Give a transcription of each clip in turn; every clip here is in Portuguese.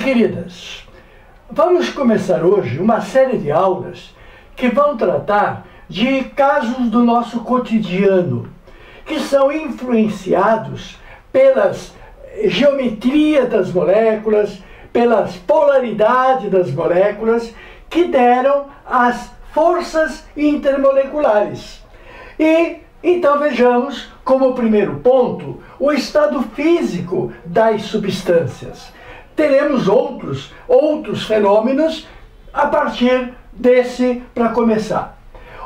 queridas, vamos começar hoje uma série de aulas que vão tratar de casos do nosso cotidiano, que são influenciados pelas geometria das moléculas, pelas polaridades das moléculas, que deram as forças intermoleculares. E então vejamos como primeiro ponto o estado físico das substâncias. Teremos outros fenômenos a partir desse para começar.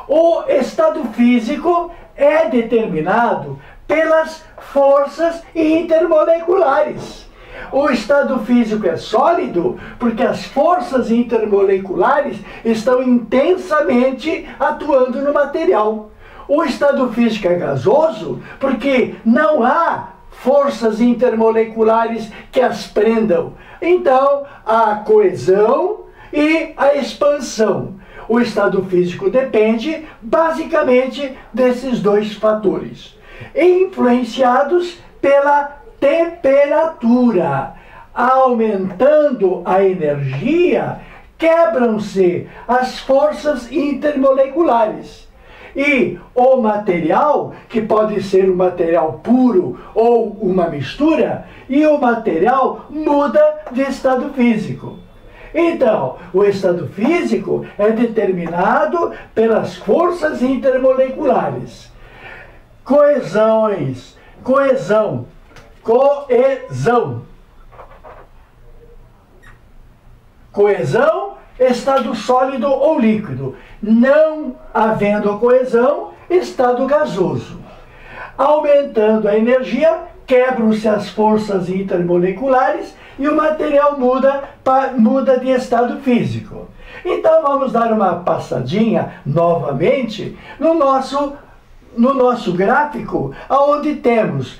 O estado físico é determinado pelas forças intermoleculares. O estado físico é sólido porque as forças intermoleculares estão intensamente atuando no material. O estado físico é gasoso porque não há forças intermoleculares que as prendam. Então, há coesão e a expansão. O estado físico depende basicamente desses dois fatores, influenciados pela temperatura. Aumentando a energia, quebram-se as forças intermoleculares. E o material, que pode ser um material puro ou uma mistura, e o material muda de estado físico. Então, o estado físico é determinado pelas forças intermoleculares. Coesão, estado sólido ou líquido. Não havendo coesão, estado gasoso. Aumentando a energia, quebram-se as forças intermoleculares e o material muda de estado físico. Então vamos dar uma passadinha novamente no nosso gráfico, onde temos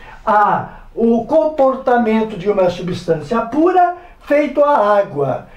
o comportamento de uma substância pura feito a água.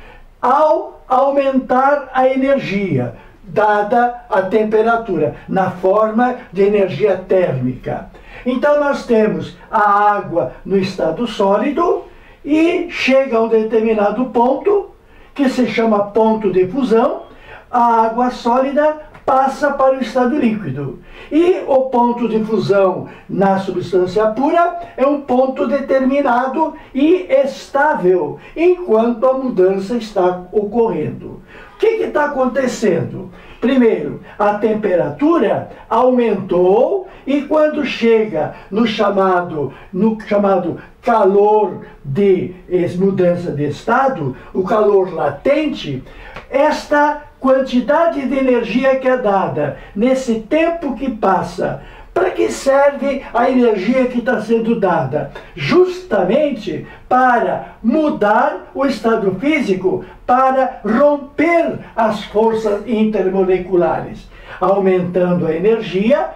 Ao aumentar a energia, dada a temperatura, na forma de energia térmica. Então nós temos a água no estado sólido e chega a um determinado ponto, que se chama ponto de fusão, a água sólida passa para o estado líquido. E o ponto de fusão na substância pura é um ponto determinado e estável, enquanto a mudança está ocorrendo. O que está acontecendo? Primeiro, a temperatura aumentou e quando chega no chamado calor de mudança de estado, o calor latente, esta quantidade de energia que é dada nesse tempo que passa, para que serve a energia que está sendo dada? Justamente para mudar o estado físico, para romper as forças intermoleculares. Aumentando a energia,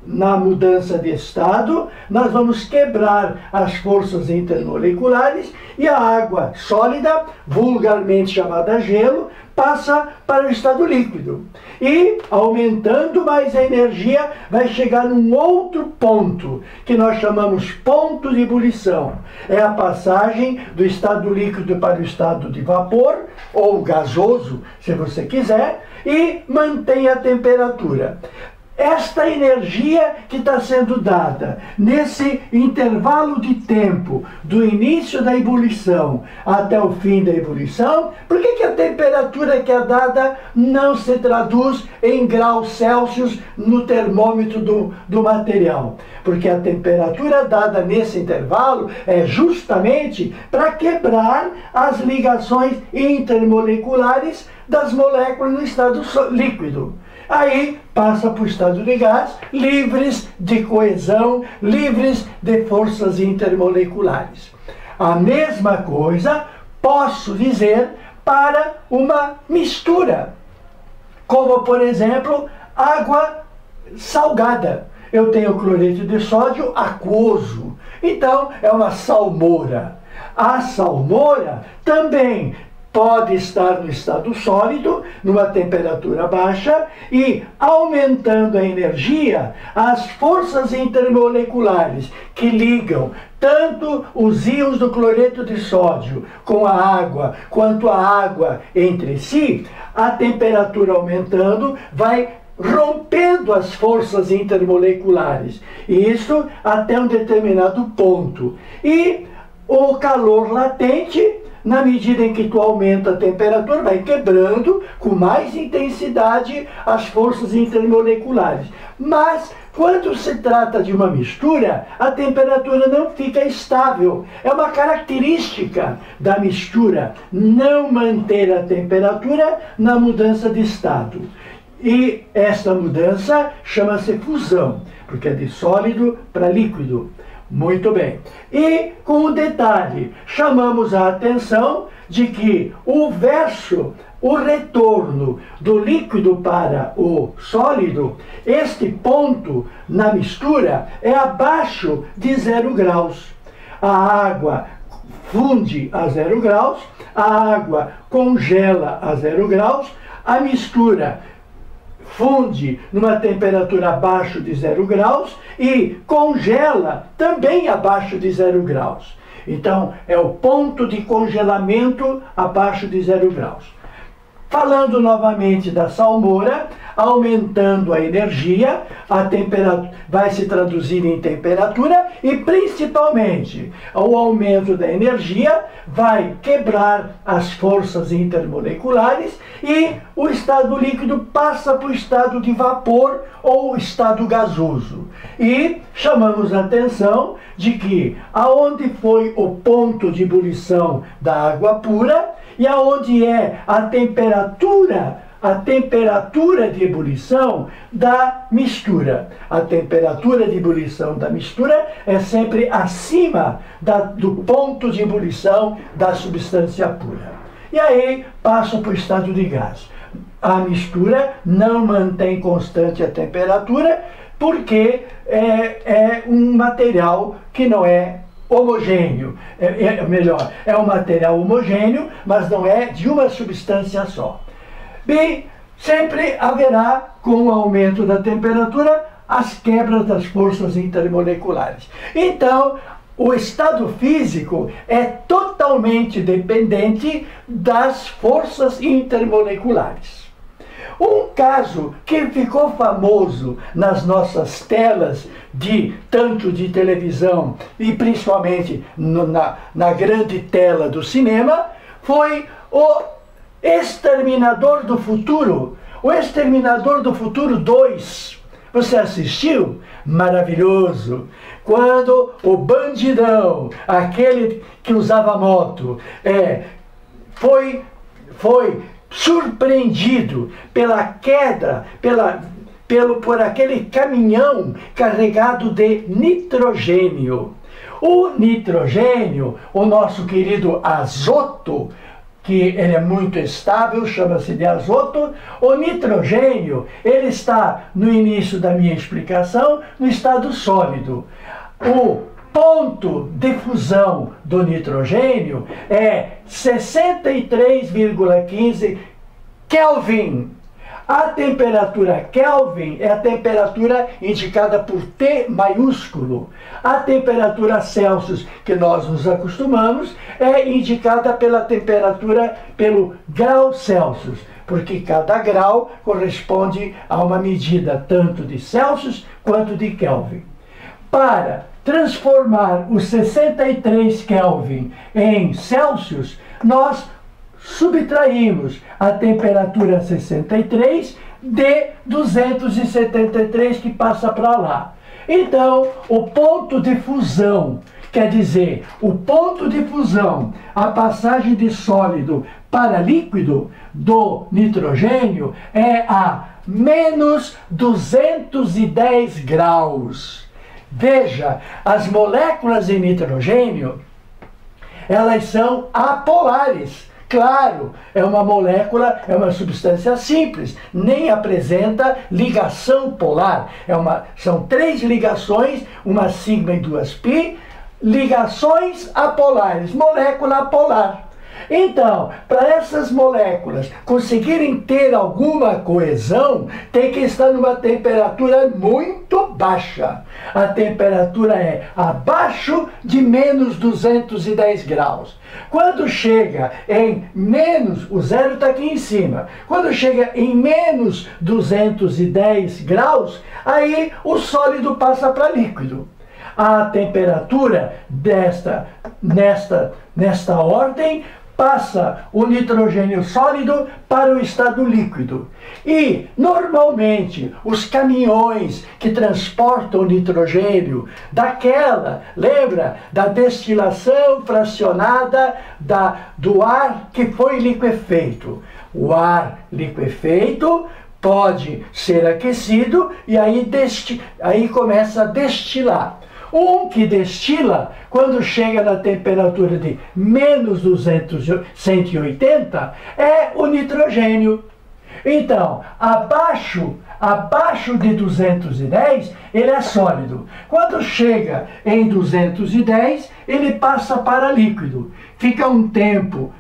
na mudança de estado, nós vamos quebrar as forças intermoleculares e a água sólida, vulgarmente chamada gelo, passa para o estado líquido. E, aumentando mais a energia, vai chegar num outro ponto, que nós chamamos ponto de ebulição. É a passagem do estado líquido para o estado de vapor, ou gasoso, se você quiser, e mantém a temperatura. Esta energia que está sendo dada nesse intervalo de tempo, do início da ebulição até o fim da ebulição, por que a temperatura que é dada não se traduz em graus Celsius no termômetro do material? Porque a temperatura dada nesse intervalo é justamente para quebrar as ligações intermoleculares das moléculas no estado líquido. Aí passa para o estado de gás, livres de coesão, livres de forças intermoleculares. A mesma coisa posso dizer para uma mistura, como por exemplo, água salgada. Eu tenho cloreto de sódio aquoso, então é uma salmoura. A salmoura também pode estar no estado sólido, numa temperatura baixa, e aumentando a energia, as forças intermoleculares que ligam tanto os íons do cloreto de sódio com a água, quanto a água entre si, a temperatura aumentando vai rompendo as forças intermoleculares. Isso até um determinado ponto. E o calor latente, na medida em que tu aumenta a temperatura, vai quebrando com mais intensidade as forças intermoleculares. Mas, quando se trata de uma mistura, a temperatura não fica estável. É uma característica da mistura não manter a temperatura na mudança de estado. E essa mudança chama-se fusão, porque é de sólido para líquido. Muito bem. E com um detalhe, chamamos a atenção de que o retorno do líquido para o sólido, este ponto na mistura é abaixo de 0 graus. A água funde a 0 graus, a água congela a 0 graus, a mistura funde numa temperatura abaixo de 0 graus e congela também abaixo de 0 graus. Então, é o ponto de congelamento abaixo de 0 graus. Falando novamente da salmoura, aumentando a energia, a temperatura vai se traduzir em temperatura e, principalmente, o aumento da energia vai quebrar as forças intermoleculares e o estado líquido passa para o estado de vapor ou estado gasoso. E chamamos a atenção de que aonde foi o ponto de ebulição da água pura e aonde é a temperatura de ebulição da mistura. A temperatura de ebulição da mistura é sempre acima do ponto de ebulição da substância pura. E aí passa para o estado de gás. A mistura não mantém constante a temperatura porque é um material que não é homogêneo, é um material homogêneo, mas não é de uma substância só. Bem, sempre haverá, com o aumento da temperatura, as quebras das forças intermoleculares. Então, o estado físico é totalmente dependente das forças intermoleculares. Um caso que ficou famoso nas nossas telas, tanto de televisão e principalmente na grande tela do cinema, foi o Exterminador do Futuro. O Exterminador do Futuro 2. Você assistiu? Maravilhoso! Quando o bandidão, aquele que usava moto, foi surpreendido pela queda, por aquele caminhão carregado de nitrogênio. O nitrogênio, o nosso querido azoto, que ele é muito estável, chama-se de azoto. O nitrogênio, ele está, no início da minha explicação, no estado sólido. O ponto de fusão do nitrogênio é 63,15 Kelvin. A temperatura Kelvin é a temperatura indicada por T maiúsculo. A temperatura Celsius, que nós nos acostumamos, é indicada pelo grau Celsius, porque cada grau corresponde a uma medida tanto de Celsius quanto de Kelvin. Para transformar os 63 Kelvin em Celsius, nós subtraímos a temperatura 63 de 273 que passa para lá. Então, o ponto de fusão, quer dizer, o ponto de fusão, a passagem de sólido para líquido do nitrogênio é a menos 210 graus. Veja, as moléculas de nitrogênio, elas são apolares. Claro, é uma molécula, é uma substância simples, nem apresenta ligação polar. São 3 ligações, uma sigma e 2 pi, ligações apolares, molécula apolar. Então, para essas moléculas conseguirem ter alguma coesão, tem que estar numa temperatura muito baixa. A temperatura é abaixo de menos 210 graus. Quando chega em menos, o zero está aqui em cima, quando chega em menos 210 graus, aí o sólido passa para líquido. A temperatura nesta ordem passa o nitrogênio sólido para o estado líquido. E, normalmente, os caminhões que transportam nitrogênio lembra, da destilação fracionada do ar que foi liquefeito. O ar liquefeito pode ser aquecido e aí começa a destilar. Um que destila, quando chega na temperatura de menos 180, é o nitrogênio. Então, abaixo de 210, ele é sólido. Quando chega em 210, ele passa para líquido. Fica um tempo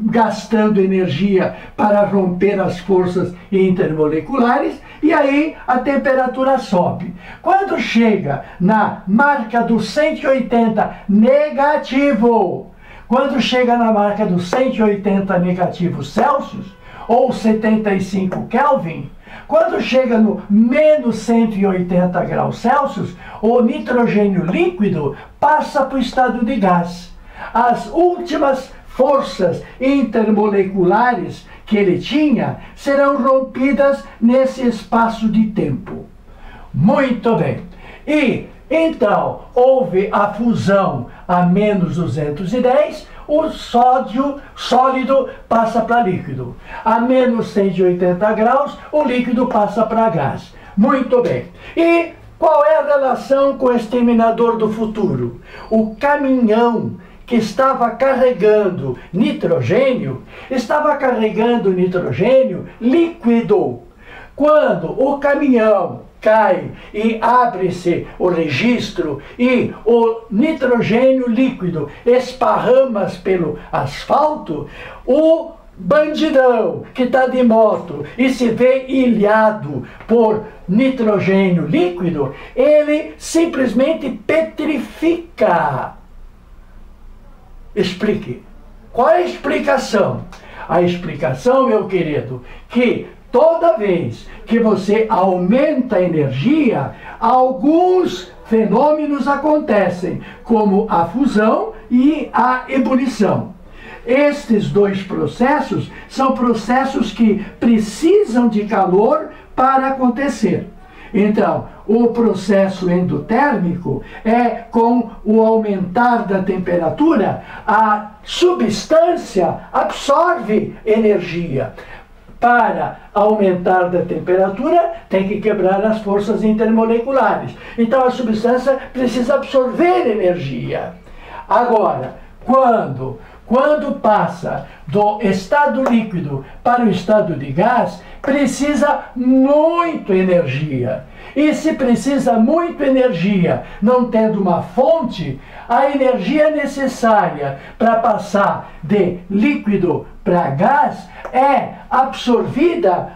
gastando energia para romper as forças intermoleculares, e aí a temperatura sobe. Quando chega na marca do 180 negativo, quando chega na marca do 180 negativo Celsius, ou 75 Kelvin, quando chega no menos 180 graus Celsius, o nitrogênio líquido passa para o estado de gás. As últimas forças intermoleculares que ele tinha serão rompidas nesse espaço de tempo. Muito bem. E então houve a fusão a menos 210, o sólido passa para líquido. A menos 180 graus, o líquido passa para gás. Muito bem. E qual é a relação com o Exterminador do Futuro? O caminhão que estava carregando nitrogênio líquido. Quando o caminhão cai e abre-se o registro e o nitrogênio líquido esparrama pelo asfalto, o bandidão que está de moto e se vê ilhado por nitrogênio líquido, ele simplesmente petrifica. Explique. Qual é a explicação? A explicação, meu querido, que toda vez que você aumenta a energia, alguns fenômenos acontecem, como a fusão e a ebulição. Estes dois processos são processos que precisam de calor para acontecer. Então, o processo endotérmico é com o aumentar da temperatura, a substância absorve energia. Para aumentar da temperatura, tem que quebrar as forças intermoleculares. Então, a substância precisa absorver energia. Agora, quando passa do estado líquido para o estado de gás, precisa muito energia. E se precisa muito energia, não tendo uma fonte, a energia necessária para passar de líquido para gás é absorvida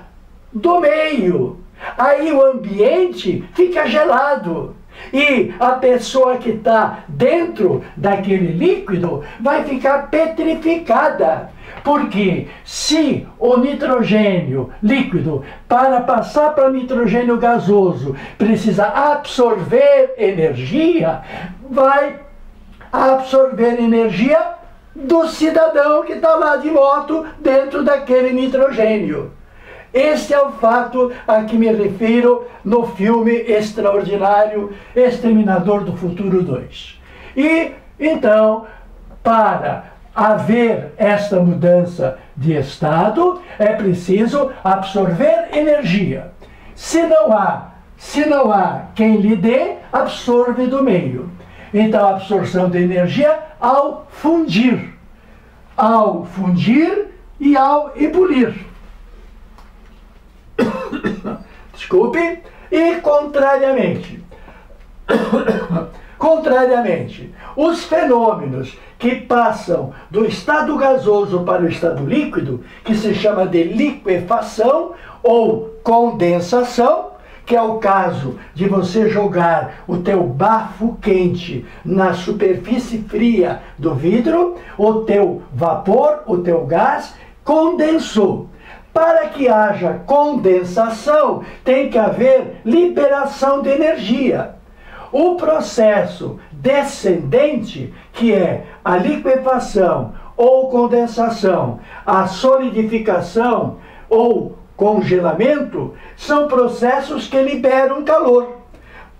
do meio. Aí o ambiente fica gelado. E a pessoa que está dentro daquele líquido vai ficar petrificada. Porque se o nitrogênio líquido, para passar para nitrogênio gasoso, precisa absorver energia, vai absorver energia do cidadão que está lá de moto dentro daquele nitrogênio. Este é o fato a que me refiro no filme extraordinário Exterminador do Futuro 2. E, então, para haver esta mudança de estado, é preciso absorver energia. Se não há quem lhe dê, absorve do meio. Então, a absorção de energia ao fundir e ao ebulir. Desculpe. E contrariamente, Os fenômenos que passam do estado gasoso para o estado líquido, que se chama de liquefação ou condensação, que é o caso de você jogar o teu bafo quente na superfície fria do vidro, o teu vapor, o teu gás condensou. Para que haja condensação, tem que haver liberação de energia. O processo descendente, que é a liquefação ou condensação, a solidificação ou congelamento, são processos que liberam calor.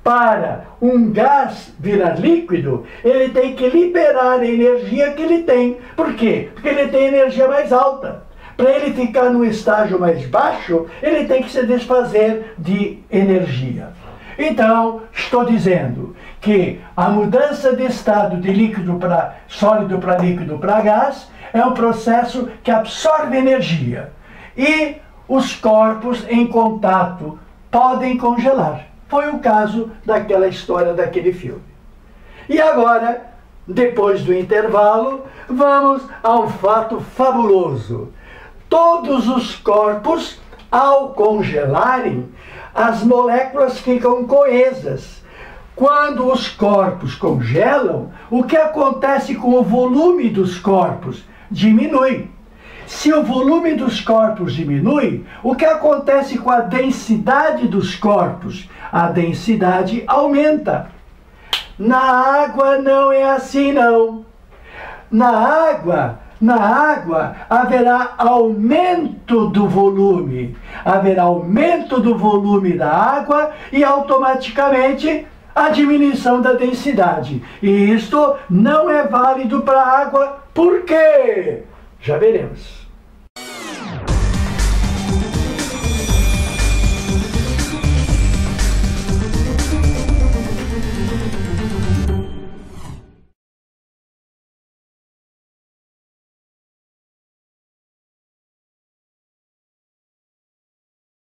Para um gás virar líquido, ele tem que liberar a energia que ele tem. Por quê? Porque ele tem energia mais alta. Para ele ficar no estágio mais baixo, ele tem que se desfazer de energia. Então, estou dizendo que a mudança de estado de líquido para sólido para líquido para gás é um processo que absorve energia. E os corpos em contato podem congelar. Foi o caso daquela história daquele filme. E agora, depois do intervalo, vamos ao fato fabuloso. Todos os corpos, ao congelarem, as moléculas ficam coesas. Quando os corpos congelam, o que acontece com o volume dos corpos? Diminui. Se o volume dos corpos diminui, o que acontece com a densidade dos corpos? A densidade aumenta. Na água não é assim, não. Na água haverá aumento do volume. Haverá aumento do volume da água e automaticamente a diminuição da densidade. E isto não é válido para a água. Por quê? Já veremos.